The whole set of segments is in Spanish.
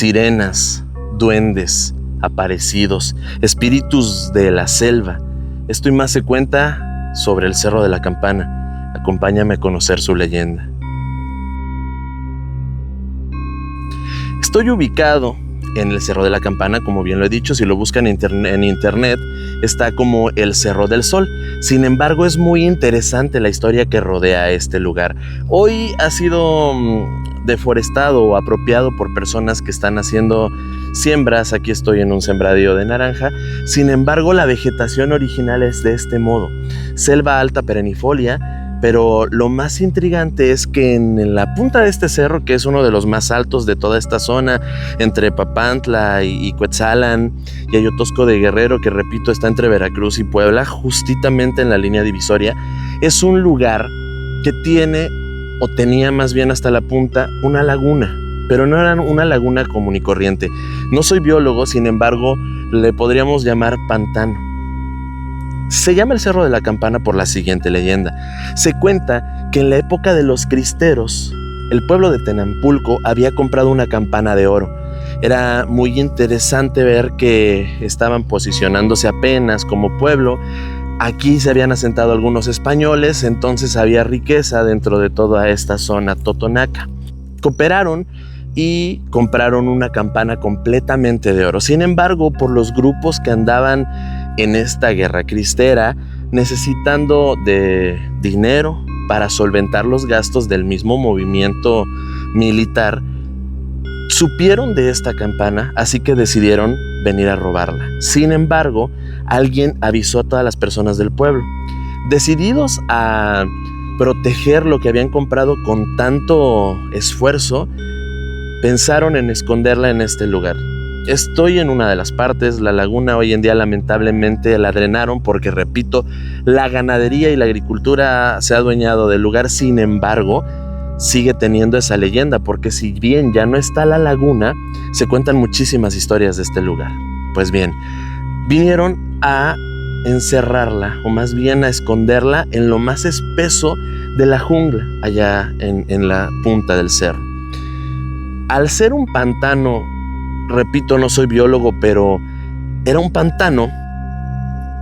sirenas, duendes, aparecidos, espíritus de la selva. Esto y más se cuenta sobre el Cerro de la Campana. Acompáñame a conocer su leyenda. Estoy ubicado en el Cerro de la Campana, como bien lo he dicho. Si lo buscan en internet, está como el Cerro del Sol. Sin embargo, es muy interesante la historia que rodea este lugar. Hoy ha sido deforestado o apropiado por personas que están haciendo siembras. Aquí estoy en un sembradío de naranja. Sin embargo, la vegetación original es de este modo: selva alta perennifolia. Pero lo más intrigante es que en la punta de este cerro, que es uno de los más altos de toda esta zona, entre Papantla y Cuetzalan y Ayotosco de Guerrero, que repito, está entre Veracruz y Puebla, justamente en la línea divisoria, es un lugar que tiene, o tenía más bien hasta la punta, una laguna. Pero no era una laguna común y corriente. No soy biólogo, sin embargo, le podríamos llamar pantano. Se llama el Cerro de la Campana por la siguiente leyenda. Se cuenta que en la época de los cristeros, el pueblo de Tenampulco había comprado una campana de oro. Era muy interesante ver que estaban posicionándose apenas como pueblo. Aquí se habían asentado algunos españoles, entonces había riqueza dentro de toda esta zona totonaca. Cooperaron y compraron una campana completamente de oro. Sin embargo, por los grupos que andaban en esta guerra cristera, necesitando de dinero para solventar los gastos del mismo movimiento militar, supieron de esta campana, así que decidieron venir a robarla. Sin embargo, alguien avisó a todas las personas del pueblo. Decididos a proteger lo que habían comprado con tanto esfuerzo, pensaron en esconderla en este lugar. Estoy en una de las partes. La laguna hoy en día lamentablemente la drenaron porque, repito, la ganadería y la agricultura se ha adueñado del lugar. Sin embargo, sigue teniendo esa leyenda, porque si bien ya no está la laguna, se cuentan muchísimas historias de este lugar. Pues bien, vinieron a encerrarla, o más bien a esconderla en lo más espeso de la jungla, allá en la punta del cerro. Al ser un pantano, repito, no soy biólogo, pero era un pantano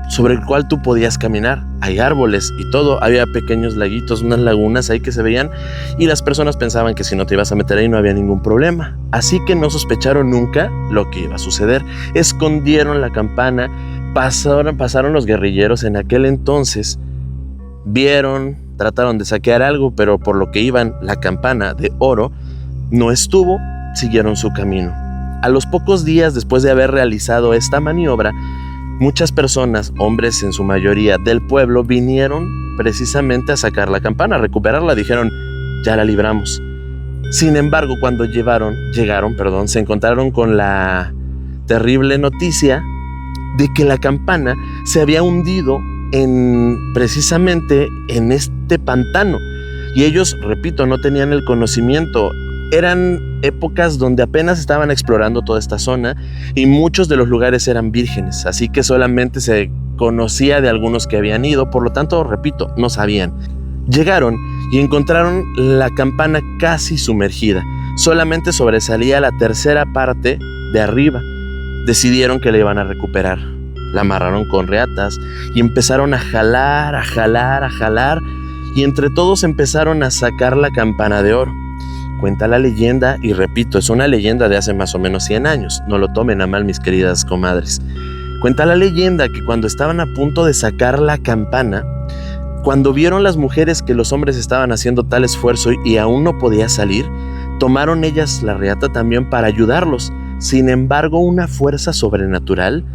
sobre el cual tú podías caminar. Hay árboles y todo, había pequeños laguitos, unas lagunas ahí que se veían, y las personas pensaban que si no te ibas a meter ahí no había ningún problema. Así que no sospecharon nunca lo que iba a suceder. Escondieron la campana, pasaron los guerrilleros en aquel entonces, vieron, trataron de saquear algo, pero por lo que iban, la campana de oro no estuvo, siguieron su camino. A los pocos días después de haber realizado esta maniobra, muchas personas, hombres en su mayoría del pueblo, vinieron precisamente a sacar la campana, a recuperarla. Dijeron, ya la libramos. Sin embargo, cuando llegaron, se encontraron con la terrible noticia de que la campana se había hundido precisamente en este pantano. Y ellos, repito, no tenían el conocimiento. Eran épocas donde apenas estaban explorando toda esta zona y muchos de los lugares eran vírgenes, así que solamente se conocía de algunos que habían ido, por lo tanto, repito, no sabían. Llegaron y encontraron la campana casi sumergida, solamente sobresalía la tercera parte de arriba. Decidieron que la iban a recuperar. La amarraron con reatas y empezaron a jalar, y entre todos empezaron a sacar la campana de oro. Cuenta la leyenda, y repito, es una leyenda de hace más o menos 100 años, no lo tomen a mal mis queridas comadres. Cuenta la leyenda que cuando estaban a punto de sacar la campana, cuando vieron las mujeres que los hombres estaban haciendo tal esfuerzo y aún no podía salir, tomaron ellas la reata también para ayudarlos. Sin embargo, una fuerza sobrenatural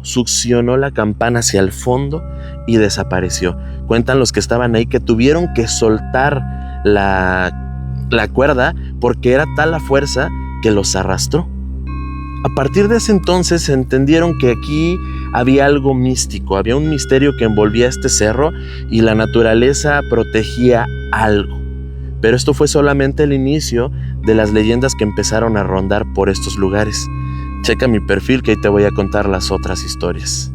succionó la campana hacia el fondo y desapareció. Cuentan los que estaban ahí que tuvieron que soltar la cuerda porque era tal la fuerza que los arrastró. A partir de ese entonces entendieron que aquí había algo místico, había un misterio que envolvía este cerro y la naturaleza protegía algo. Pero esto fue solamente el inicio de las leyendas que empezaron a rondar por estos lugares. Checa mi perfil que ahí te voy a contar las otras historias.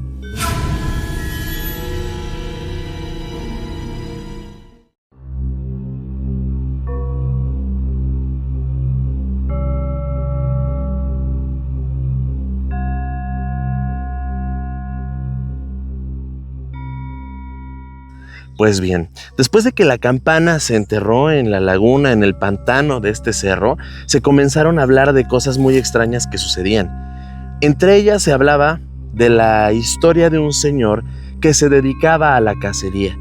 Pues bien, después de que la campana se enterró en la laguna, en el pantano de este cerro, se comenzaron a hablar de cosas muy extrañas que sucedían. Entre ellas se hablaba de la historia de un señor que se dedicaba a la cacería.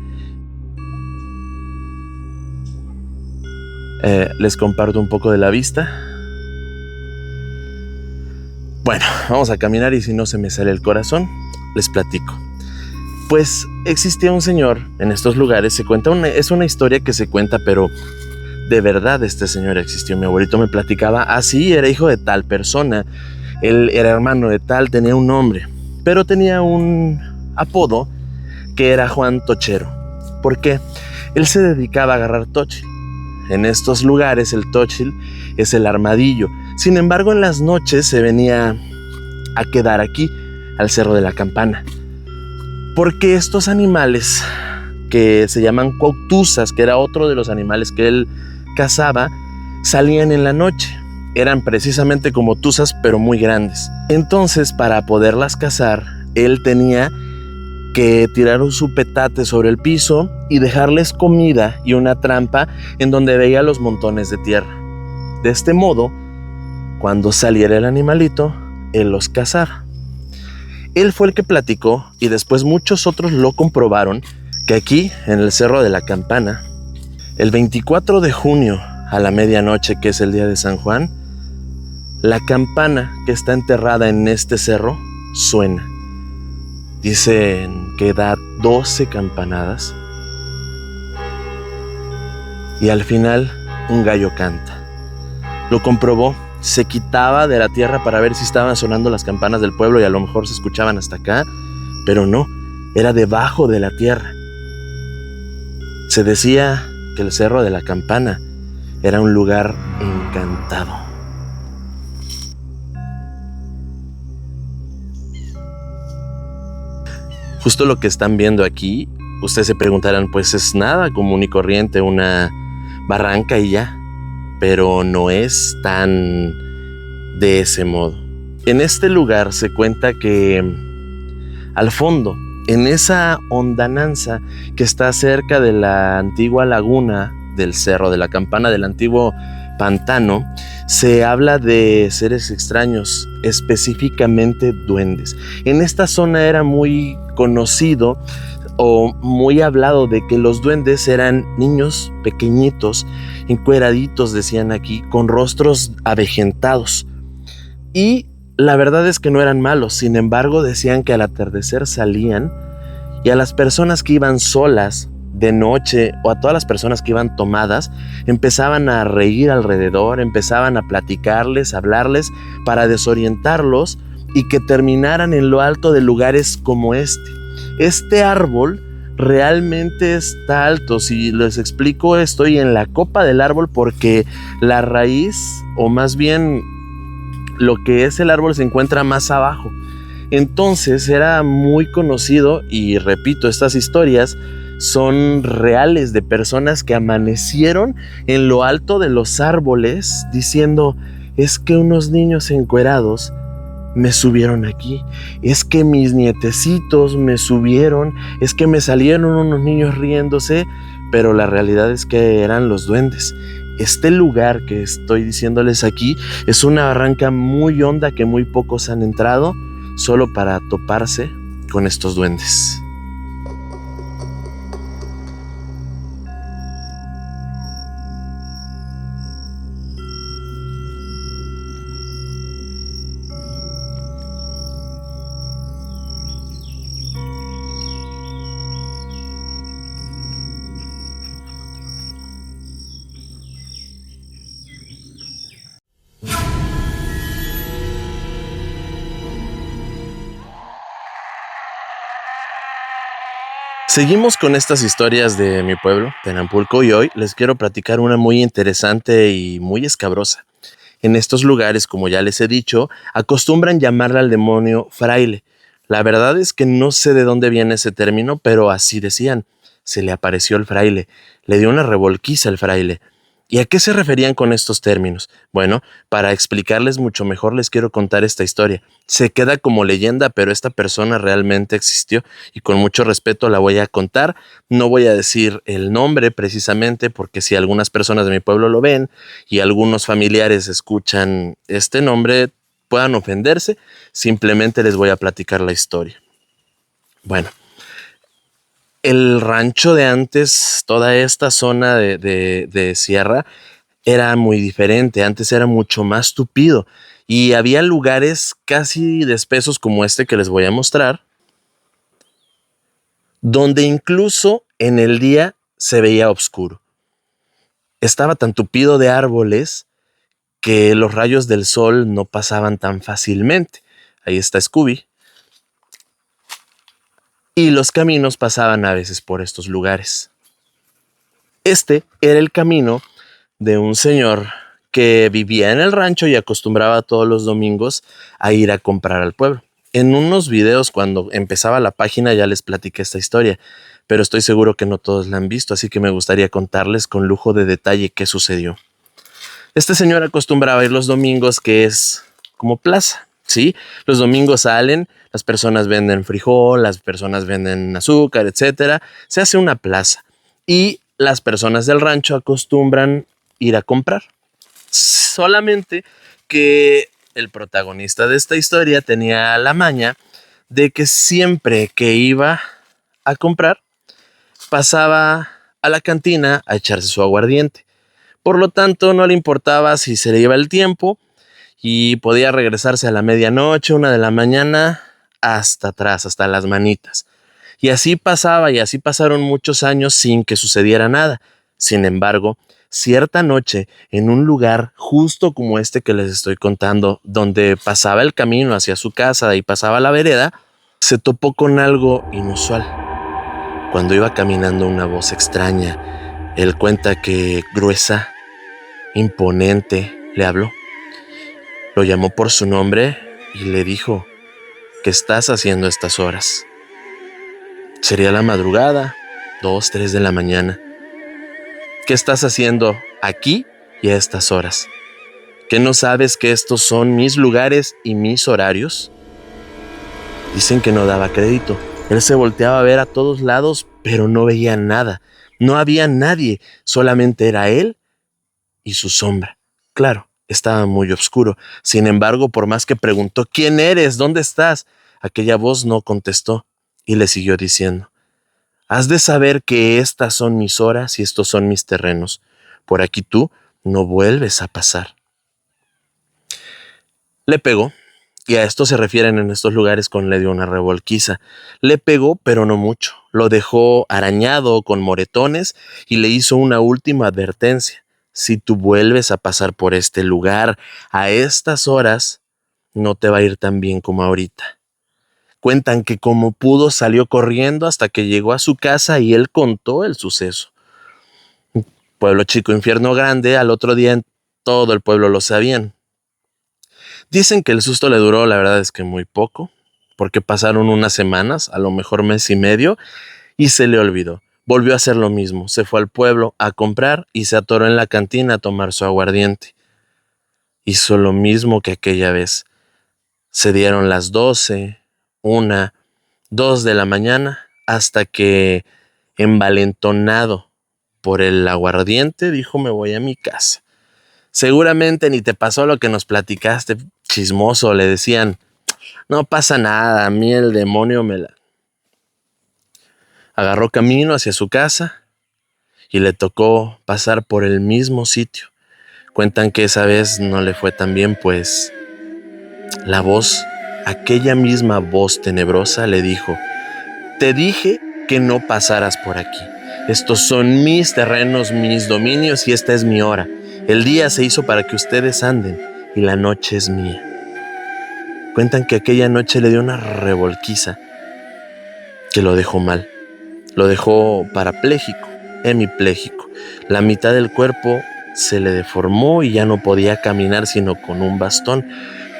Les comparto un poco de la vista. Bueno, vamos a caminar y si no se me sale el corazón, les platico. Pues existía un señor en estos lugares, es una historia que se cuenta, pero de verdad este señor existió. Mi abuelito me platicaba, sí, era hijo de tal persona, él era hermano de tal, tenía un nombre, pero tenía un apodo que era Juan Tochero. ¿Por qué? Él se dedicaba a agarrar tóchil. En estos lugares el tóchil es el armadillo. Sin embargo, en las noches se venía a quedar aquí, al Cerro de la Campana, porque estos animales que se llaman cuautuzas, que era otro de los animales que él cazaba, salían en la noche. Eran precisamente como tuzas, pero muy grandes. Entonces, para poderlas cazar, él tenía que tirar su petate sobre el piso y dejarles comida y una trampa en donde veía los montones de tierra. De este modo, cuando saliera el animalito, él los cazara. Él fue el que platicó y después muchos otros lo comprobaron que aquí, en el Cerro de la Campana, el 24 de junio a la medianoche, que es el día de San Juan, la campana que está enterrada en este cerro suena. Dicen que da 12 campanadas y al final un gallo canta. Lo comprobó, se quitaba de la tierra para ver si estaban sonando las campanas del pueblo y a lo mejor se escuchaban hasta acá, pero no, era debajo de la tierra. Se decía que el Cerro de la Campana era un lugar encantado. Justo lo que están viendo aquí, ustedes se preguntarán, pues es nada común y corriente, una barranca y ya, pero no es tan de ese modo. En este lugar se cuenta que al fondo, en esa hondananza que está cerca de la antigua laguna del Cerro de la Campana, del antiguo pantano, se habla de seres extraños, específicamente duendes. En esta zona era muy conocido o muy hablado de que los duendes eran niños pequeñitos, encueraditos, decían aquí, con rostros avejentados. Y la verdad es que no eran malos, sin embargo decían que al atardecer salían y a las personas que iban solas de noche o a todas las personas que iban tomadas empezaban a reír alrededor, empezaban a platicarles, a hablarles para desorientarlos y que terminaran en lo alto de lugares como este. Este árbol realmente está alto. Si les explico, estoy en la copa del árbol porque la raíz, o más bien lo que es el árbol, se encuentra más abajo. Entonces era muy conocido y repito, estas historias son reales de personas que amanecieron en lo alto de los árboles diciendo: es que unos niños encuerados me subieron aquí, es que mis nietecitos me subieron, es que me salieron unos niños riéndose, pero la realidad es que eran los duendes. Este lugar que estoy diciéndoles aquí es una barranca muy honda que muy pocos han entrado solo para toparse con estos duendes. Seguimos con estas historias de mi pueblo, Tenanpulco, y hoy les quiero platicar una muy interesante y muy escabrosa. En estos lugares, como ya les he dicho, acostumbran llamarle al demonio fraile. La verdad es que no sé de dónde viene ese término, pero así decían. Se le apareció el fraile, le dio una revolquiza al fraile ¿Y a qué se referían con estos términos? Bueno, para explicarles mucho mejor les quiero contar esta historia. Se queda como leyenda, pero esta persona realmente existió y con mucho respeto la voy a contar. No voy a decir el nombre precisamente porque si algunas personas de mi pueblo lo ven y algunos familiares escuchan este nombre, puedan ofenderse. Simplemente les voy a platicar la historia. Bueno. El rancho de antes, toda esta zona de sierra, era muy diferente. Antes era mucho más tupido y había lugares casi de espesos como este que les voy a mostrar, donde incluso en el día se veía oscuro. Estaba tan tupido de árboles que los rayos del sol no pasaban tan fácilmente. Ahí está Scooby. Y los caminos pasaban a veces por estos lugares. Este era el camino de un señor que vivía en el rancho y acostumbraba todos los domingos a ir a comprar al pueblo. En unos videos cuando empezaba la página ya les platiqué esta historia, pero estoy seguro que no todos la han visto, así que me gustaría contarles con lujo de detalle qué sucedió. Este señor acostumbraba ir los domingos, que es como plaza, ¿sí? Los domingos salen, las personas venden frijol, las personas venden azúcar, etcétera. Se hace una plaza y las personas del rancho acostumbran ir a comprar. Solamente que el protagonista de esta historia tenía la maña de que siempre que iba a comprar, pasaba a la cantina a echarse su aguardiente. Por lo tanto, no le importaba si se le iba el tiempo y podía regresarse a la medianoche, 1 de la mañana, hasta atrás, hasta las manitas. Y así pasaba y así pasaron muchos años sin que sucediera nada. Sin embargo, cierta noche, en un lugar justo como este que les estoy contando, donde pasaba el camino hacia su casa y pasaba la vereda, se topó con algo inusual. Cuando iba caminando una voz extraña, él cuenta que gruesa, imponente, le habló. Lo llamó por su nombre y le dijo: ¿qué estás haciendo a estas horas? Sería la madrugada, 2, 3 de la mañana. ¿Qué estás haciendo aquí y a estas horas? ¿Que no sabes que estos son mis lugares y mis horarios? Dicen que no daba crédito. Él se volteaba a ver a todos lados, pero no veía nada. No había nadie, solamente era él y su sombra. Claro, estaba muy oscuro. Sin embargo, por más que preguntó: ¿quién eres? ¿Dónde estás? Aquella voz no contestó y le siguió diciendo: has de saber que estas son mis horas y estos son mis terrenos. Por aquí tú no vuelves a pasar. Le pegó, y a esto se refieren en estos lugares con le dio una revolquiza. Le pegó, pero no mucho. Lo dejó arañado con moretones y le hizo una última advertencia. Si tú vuelves a pasar por este lugar a estas horas, no te va a ir tan bien como ahorita. Cuentan que como pudo salió corriendo hasta que llegó a su casa y él contó el suceso. Pueblo chico, infierno grande, al otro día en todo el pueblo lo sabían. Dicen que el susto le duró, la verdad es que muy poco, porque pasaron unas semanas, a lo mejor mes y medio, y se le olvidó. Volvió a hacer lo mismo, se fue al pueblo a comprar y se atoró en la cantina a tomar su aguardiente. Hizo lo mismo que aquella vez. Se dieron las 12, 1, 2 de la mañana, hasta que, envalentonado por el aguardiente, dijo: me voy a mi casa. Seguramente ni te pasó lo que nos platicaste, chismoso, le decían. No pasa nada, a mí el demonio me la... Agarró camino hacia su casa y le tocó pasar por el mismo sitio. Cuentan que esa vez no le fue tan bien, pues la voz, aquella misma voz tenebrosa, le dijo: te dije que no pasaras por aquí. Estos son mis terrenos, mis dominios y esta es mi hora. El día se hizo para que ustedes anden y la noche es mía. Cuentan que aquella noche le dio una revolquiza que lo dejó mal. Lo dejó parapléjico, hemipléjico. La mitad del cuerpo se le deformó y ya no podía caminar sino con un bastón.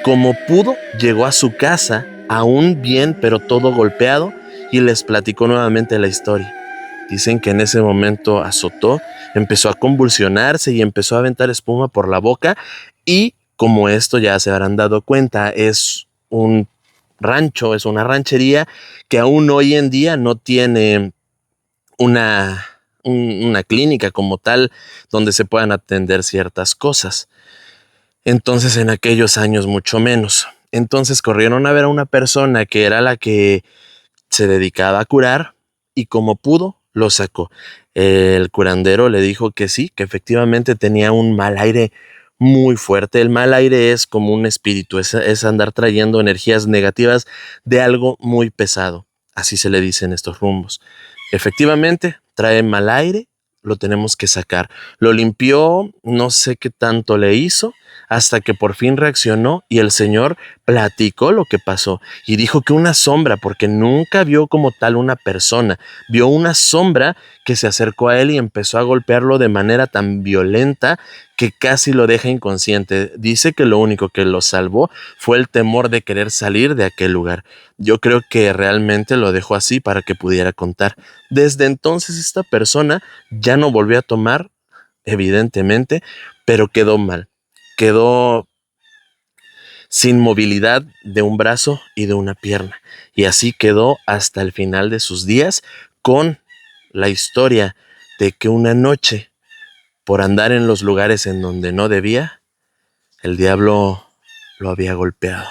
Como pudo, llegó a su casa, aún bien, pero todo golpeado, y les platicó nuevamente la historia. Dicen que en ese momento azotó, empezó a convulsionarse y empezó a aventar espuma por la boca. Y como esto ya se habrán dado cuenta, es un rancho, es una ranchería que aún hoy en día no tiene una clínica como tal donde se puedan atender ciertas cosas. Entonces en aquellos años mucho menos. Entonces corrieron a ver a una persona que era la que se dedicaba a curar y como pudo lo sacó. El curandero le dijo que sí, que efectivamente tenía un mal aire muy fuerte. El mal aire es como un espíritu, es andar trayendo energías negativas de algo muy pesado. Así se le dice en estos rumbos. Efectivamente, trae mal aire, lo tenemos que sacar. Lo limpió, no sé qué tanto le hizo, hasta que por fin reaccionó y el señor platicó lo que pasó y dijo que una sombra, porque nunca vio como tal una persona, vio una sombra que se acercó a él y empezó a golpearlo de manera tan violenta que casi lo deja inconsciente. Dice que lo único que lo salvó fue el temor de querer salir de aquel lugar. Yo creo que realmente lo dejó así para que pudiera contar. Desde entonces esta persona ya no volvió a tomar, evidentemente, pero quedó mal. Quedó sin movilidad de un brazo y de una pierna. Y así quedó hasta el final de sus días con la historia de que una noche, por andar en los lugares en donde no debía, el diablo lo había golpeado.